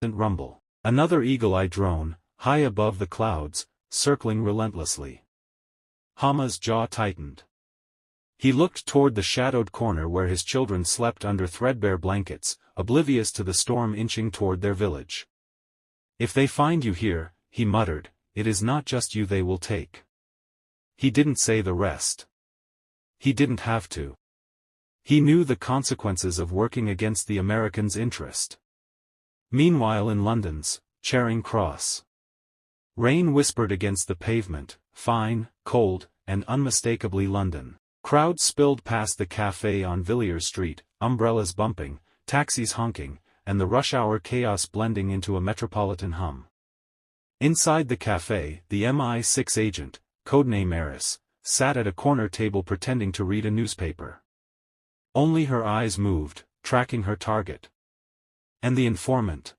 rumble. Another eagle-eye drone, high above the clouds, circling relentlessly. Hama's jaw tightened. He looked toward the shadowed corner where his children slept under threadbare blankets, oblivious to the storm inching toward their village. "If they find you here," he muttered, "it is not just you they will take." He didn't say the rest. He didn't have to. He knew the consequences of working against the Americans' interest. Meanwhile in London's Charing Cross, rain whispered against the pavement, fine, cold, and unmistakably London. Crowds spilled past the café on Villiers Street, umbrellas bumping, taxis honking, and the rush-hour chaos blending into a metropolitan hum. Inside the café, the MI6 agent, codename Eris, sat at a corner table pretending to read a newspaper. Only her eyes moved, tracking her target. And the informant.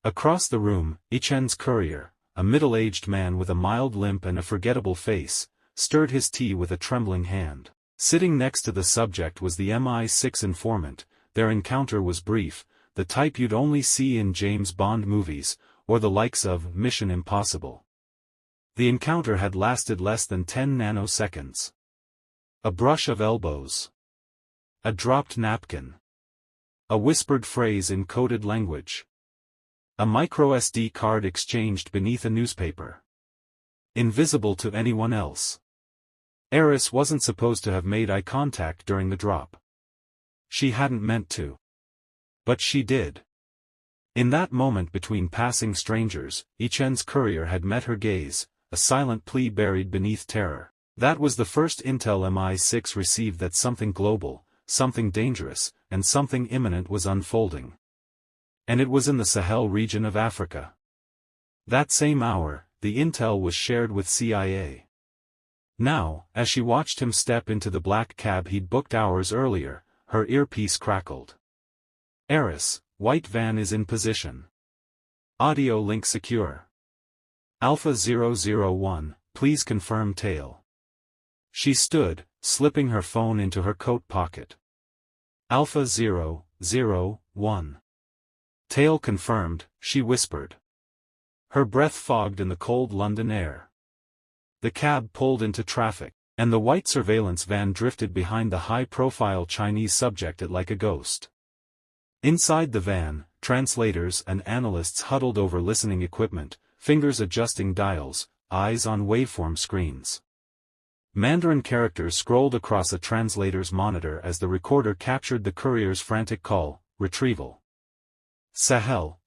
Across the room, Yichen's courier, a middle-aged man with a mild limp and a forgettable face, stirred his tea with a trembling hand. Sitting next to the subject was the MI6 informant. Their encounter was brief, the type you'd only see in James Bond movies, or the likes of Mission Impossible. The encounter had lasted less than 10 nanoseconds. A brush of elbows. A dropped napkin. A whispered phrase in coded language. A micro-SD card exchanged beneath a newspaper. Invisible to anyone else. Eris wasn't supposed to have made eye contact during the drop. She hadn't meant to. But she did. In that moment between passing strangers, Yichen's courier had met her gaze, a silent plea buried beneath terror. That was the first intel MI6 received that something global, something dangerous, and something imminent was unfolding. And it was in the Sahel region of Africa. That same hour, the intel was shared with CIA. Now, as she watched him step into the black cab he'd booked hours earlier, her earpiece crackled. "Eris, white van is in position. Audio link secure. Alpha 001, please confirm tail." She stood, slipping her phone into her coat pocket. "Alpha 001. Tail confirmed," she whispered. Her breath fogged in the cold London air. The cab pulled into traffic, and the white surveillance van drifted behind the high-profile Chinese subject like a ghost. Inside the van, translators and analysts huddled over listening equipment, fingers adjusting dials, eyes on waveform screens. Mandarin characters scrolled across a translator's monitor as the recorder captured the courier's frantic call, retrieval. Sahel,